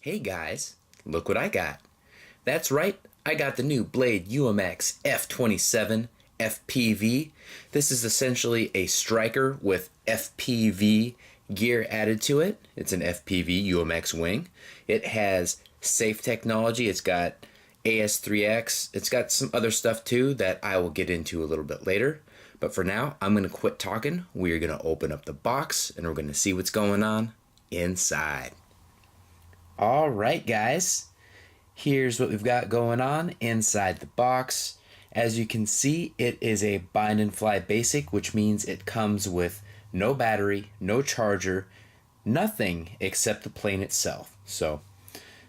Hey guys, look what I got. That's right, I got the new Blade UMX F-27 FPV. This is essentially a Stryker with FPV gear added to it. It's an FPV UMX wing. It has safe technology. It's got AS3X. It's got some other stuff too that I will get into a little bit later. But for now, I'm going to quit talking. We're going to open up the box and we're going to see what's going on inside. Alright guys, here's what we've got going on inside the box. As you can see, it is a Maiden Flight basic, which means it comes with no battery, no charger, nothing except the plane itself. So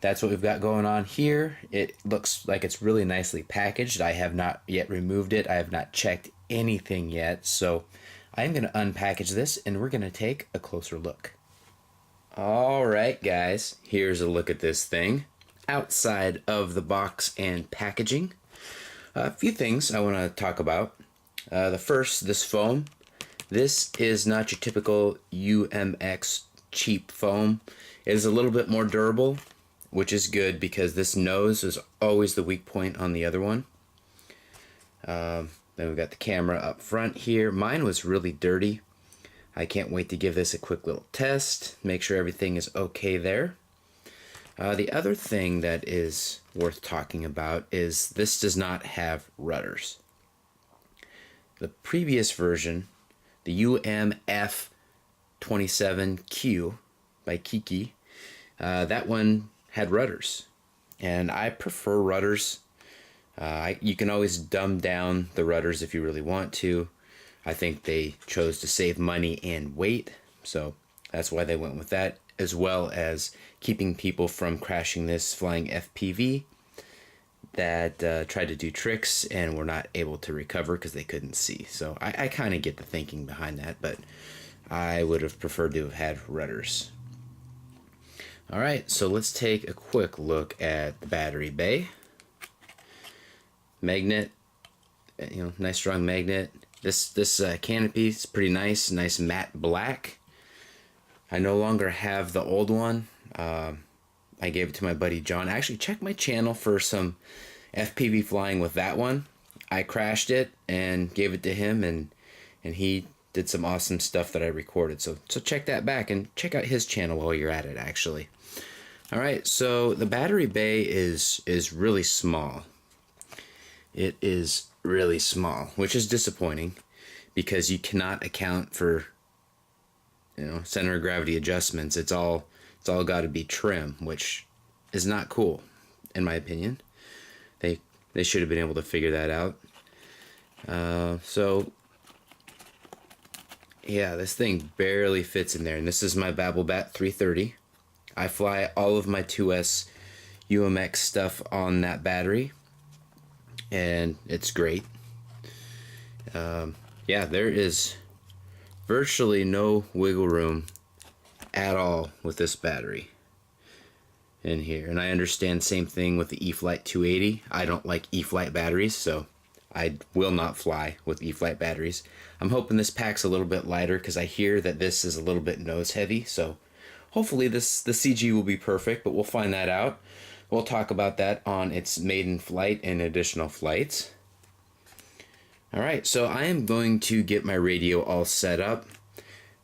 that's what we've got going on here. It looks like it's really nicely packaged. I have not yet removed it. I have not checked anything yet. So I'm going to unpackage this and we're going to take a closer look. Alright guys, here's a look at this thing outside of the box and packaging. A few things I want to talk about. The first, this foam. This is not your typical UMX cheap foam. It is a little bit more durable, which is good because this nose is always the weak point on the other one. Then we've got the camera up front here. Mine was really dirty. I can't wait to give this a quick little test, make sure everything is okay there. The other thing that is worth talking about is this does not have rudders. The previous version, the UMF-27Q by Kiki, that one had rudders, and I prefer rudders. You can always dumb down the rudders if you really want to. I think they chose to save money and weight, so that's why they went with that, as well as keeping people from crashing this flying FPV that tried to do tricks and were not able to recover because they couldn't see. So I kind of get the thinking behind that, but I would have preferred to have had rudders. Alright, so let's take a quick look at the battery bay. Magnet, nice strong magnet. This canopy is pretty nice matte black. I no longer have the old one. I gave it to my buddy John. Actually, check my channel for some FPV flying with that one. I crashed it and gave it to him, and he did some awesome stuff that I recorded. So check that back and check out his channel while you're at it, actually. All right, so the battery bay is really small. It is really small, which is disappointing because you cannot account for center of gravity adjustments. It's all got to be trim, which is not cool in my opinion. They should have been able to figure that out. So yeah, this thing barely fits in there, and this is my BabbleBat 330. I fly all of my 2S UMX stuff on that battery, and it's great. Yeah, there is virtually no wiggle room at all with this battery in here. And I understand same thing with the E-flite 280. I don't like E-flite batteries, so I will not fly with E-flite batteries. I'm hoping this pack's a little bit lighter because I hear that this is a little bit nose heavy, so hopefully the CG will be perfect, but we'll find that out. We'll talk about that on its maiden flight and additional flights. Alright, so I am going to get my radio all set up.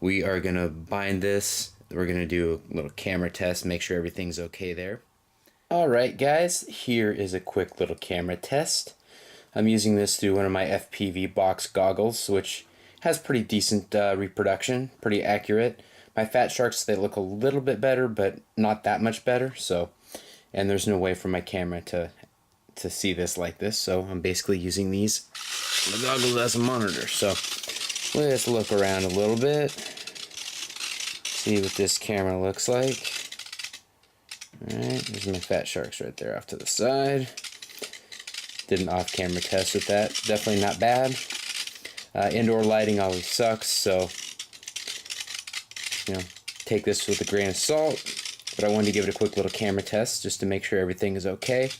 We are going to bind this. We're going to do a little camera test, make sure everything's okay there. Alright guys, here is a quick little camera test. I'm using this through one of my FPV box goggles, which has pretty decent reproduction, pretty accurate. My Fatsharks, they look a little bit better, but not that much better. And there's no way for my camera to see this like this, so I'm basically using these the goggles as a monitor. So let's look around a little bit, see what this camera looks like. Alright, there's my Fatsharks right there off to the side. Did an off-camera test with that. Definitely not bad. Indoor lighting always sucks, so take this with a grain of salt. But I wanted to give it a quick little camera test just to make sure everything is okay.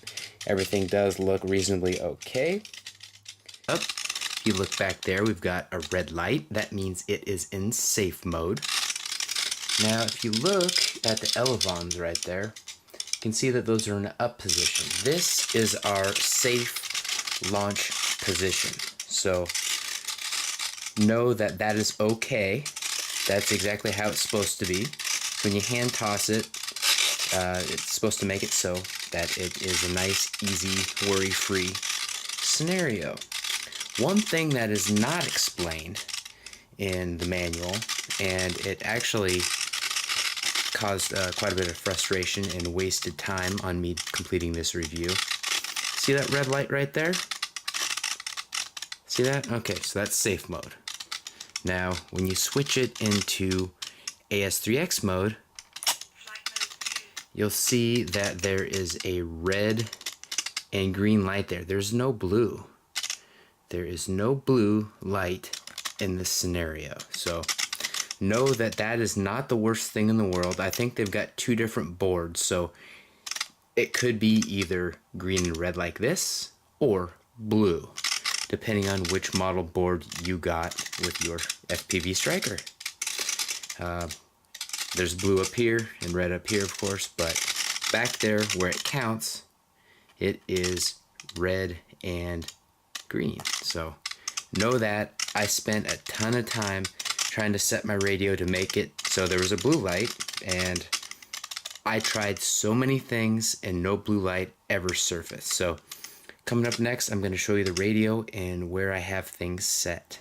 Everything does look reasonably okay. If you look back there, we've got a red light. That means it is in safe mode. Now, if you look at the elevons right there, can see that those are in up position. This is our safe launch position. So know that that is okay. That's exactly how it's supposed to be. When you hand toss it, it's supposed to make it so that it is a nice, easy, worry-free scenario. One thing that is not explained in the manual, and it actually caused quite a bit of frustration and wasted time on me completing this review. See that red light right there? See that? Okay, so that's safe mode. Now, when you switch it into AS3X mode, you'll see that there is a red and green light there. There's no blue. There is no blue light in this scenario. So know that that is not the worst thing in the world. I think they've got two different boards, so it could be either green and red like this or blue, depending on which model board you got with your FPV Stryker. There's blue up here and red up here, of course, but back there where it counts, it is red and green. So know that I spent a ton of time trying to set my radio to make it so there was a blue light, and I tried so many things and no blue light ever surfaced. So coming up next, I'm going to show you the radio and where I have things set.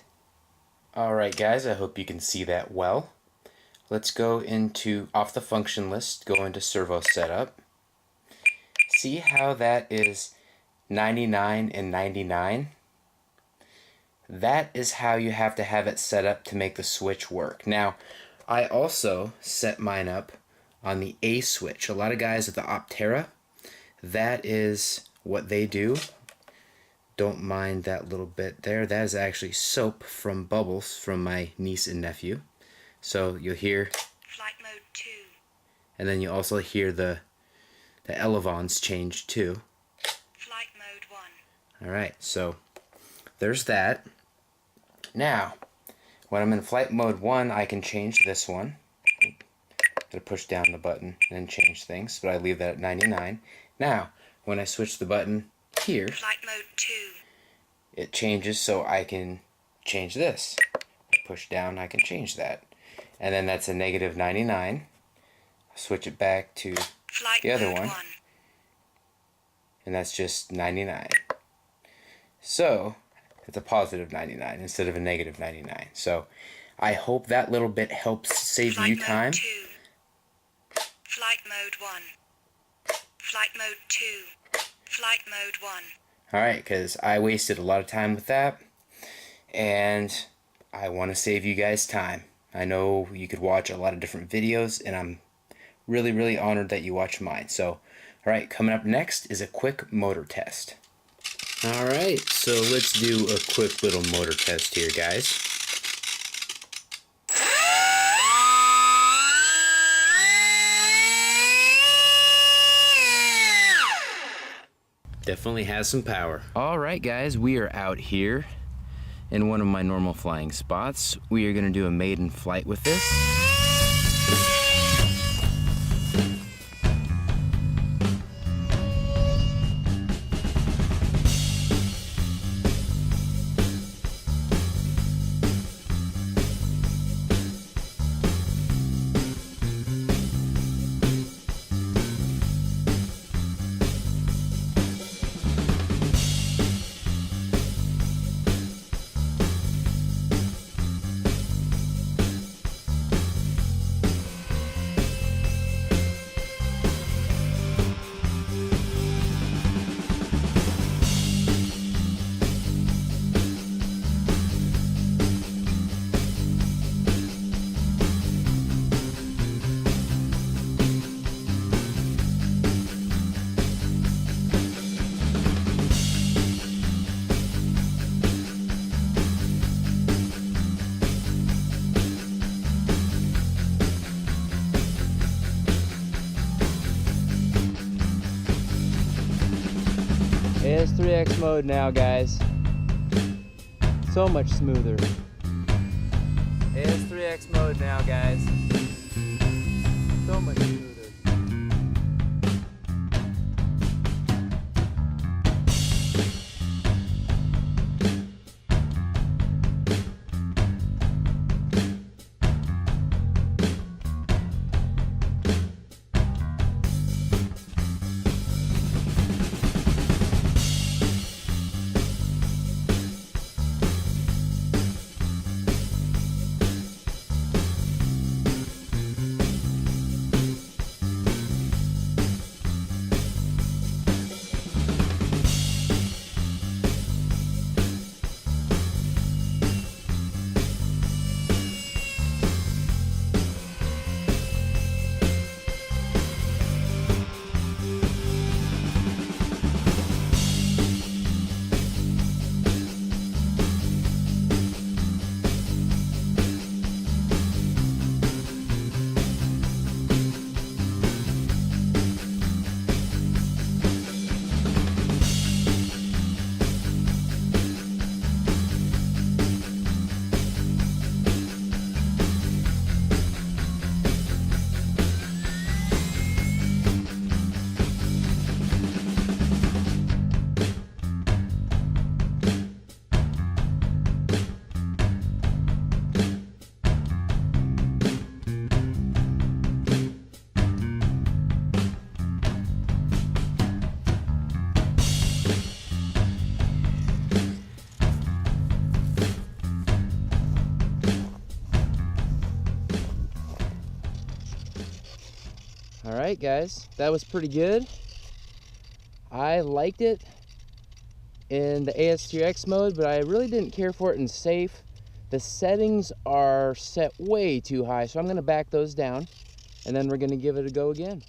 Alright guys, I hope you can see that well. Let's go into, off the function list, go into Servo Setup. See how that is 99 and 99? That is how you have to have it set up to make the switch work. Now, I also set mine up on the A switch. A lot of guys with the Optera, that is what they do. Don't mind that little bit there. That is actually soap from Bubbles from my niece and nephew. So you'll hear flight mode 2. And then you also hear the elevons change too. Flight mode 1. Alright, so there's that. Now, when I'm in flight mode 1, I can change this one. Gotta push down the button and change things, but I leave that at 99. Now, when I switch the button here, flight mode 2. It changes so I can change this. Push down, I can change that. And then that's a negative 99. Switch it back to flight the other mode one. 1. And that's just 99. So, it's a positive 99 instead of a negative 99. So, I hope that little bit helps save flight you mode time. 2. Flight mode 1. Flight mode 2. Flight mode 1. Alright, because I wasted a lot of time with that, and I want to save you guys time. I know you could watch a lot of different videos, and I'm really, really honored that you watch mine. So, alright, coming up next is a quick motor test. Alright, so let's do a quick little motor test here, guys. Definitely has some power. Alright guys, we are out here in one of my normal flying spots. We are going to do a maiden flight with this. AS3X mode now, guys. So much smoother. AS3X mode now, guys. So much smoother. All right, guys, that was pretty good. I liked it in the AS3X mode, but I really didn't care for it in safe. The settings are set way too high, so I'm gonna back those down, and then we're gonna give it a go again.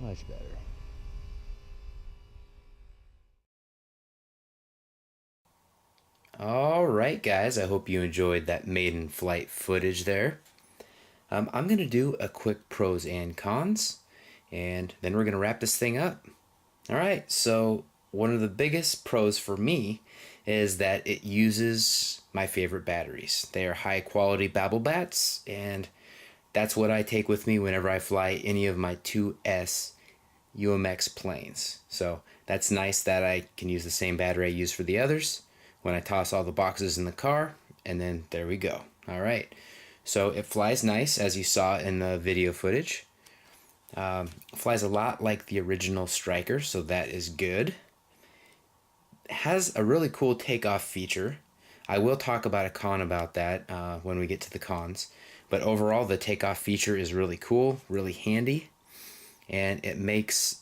Much better. Alright guys, I hope you enjoyed that Maiden Flight footage there. I'm going to do a quick pros and cons, and then we're going to wrap this thing up. Alright, so one of the biggest pros for me is that it uses my favorite batteries. They are high quality Babel bats, and that's what I take with me whenever I fly any of my 2S UMX planes. So that's nice that I can use the same battery I use for the others when I toss all the boxes in the car, and then there we go. Alright, so it flies nice, as you saw in the video footage. Flies a lot like the original Stryker, so that is good. It has a really cool takeoff feature. I will talk about a con about that when we get to the cons, but overall the takeoff feature is really cool, really handy, and it makes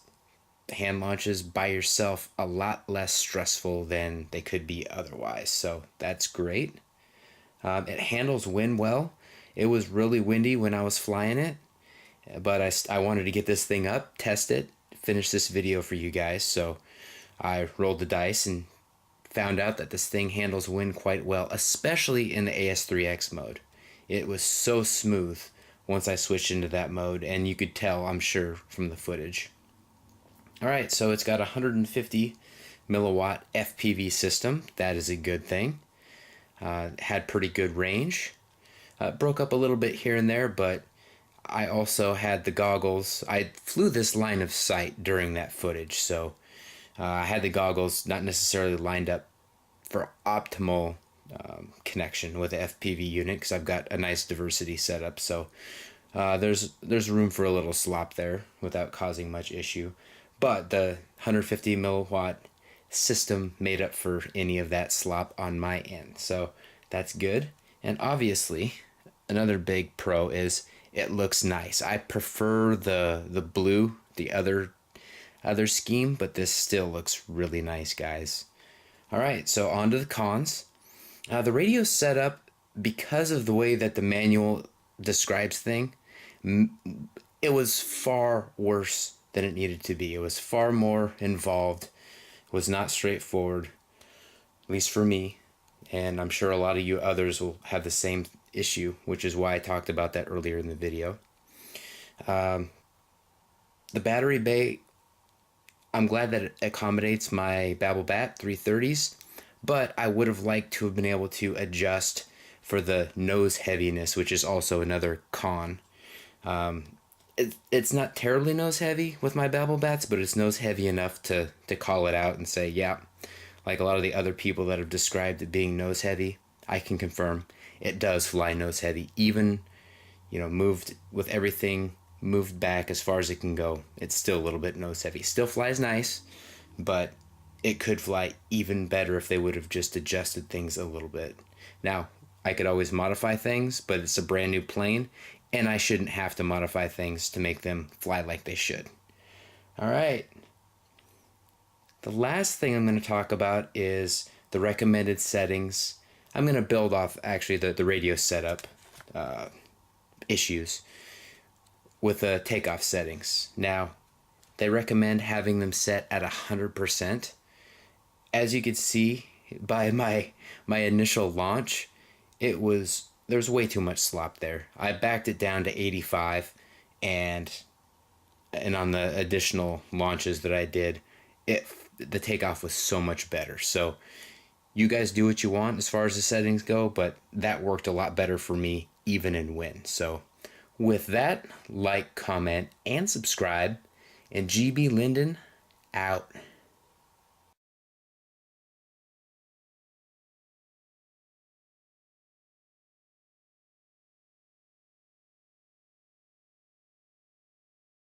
hand launches by yourself a lot less stressful than they could be otherwise, so that's great. It handles wind well. It was really windy when I was flying it, but I wanted to get this thing up, test it, finish this video for you guys, so I rolled the dice and found out that this thing handles wind quite well, especially in the AS3X mode. It was so smooth once I switched into that mode, and you could tell, I'm sure, from the footage. Alright, so it's got a 150 milliwatt FPV system. That is a good thing. Had pretty good range. Broke up a little bit here and there, but I also had the goggles. I flew this line of sight during that footage, so I had the goggles not necessarily lined up for optimal connection with the FPV unit, because I've got a nice diversity setup, so there's room for a little slop there without causing much issue. But the 150 milliwatt system made up for any of that slop on my end, so that's good. And obviously, another big pro is it looks nice. I prefer the blue, the other scheme, but this still looks really nice, guys. Alright, so on to the cons. The radio setup, because of the way that the manual describes things, it was far worse than it needed to be. It was far more involved. It was not straightforward, at least for me, and I'm sure a lot of you others will have the same issue, which is why I talked about that earlier in the video. The battery bay, I'm glad that it accommodates my Babel Bat 330s, but I would have liked to have been able to adjust for the nose heaviness, which is also another con. It's not terribly nose heavy with my Babel Bats, but it's nose heavy enough to call it out and say, yeah, like a lot of the other people that have described it being nose heavy, I can confirm it does fly nose heavy. Even, moved with everything moved back as far as it can go, it's still a little bit nose heavy. Still flies nice, but it could fly even better if they would have just adjusted things a little bit. Now, I could always modify things, but it's a brand new plane, and I shouldn't have to modify things to make them fly like they should. Alright. The last thing I'm going to talk about is the recommended settings. I'm going to build off, actually, the radio setup issues with the takeoff settings. Now, they recommend having them set at 100%. As you can see by my initial launch, there's way too much slop there. I backed it down to 85, and on the additional launches that I did, the takeoff was so much better. So you guys do what you want as far as the settings go, but that worked a lot better for me even in wind. So with that, like, comment, and subscribe, and GB Linden out.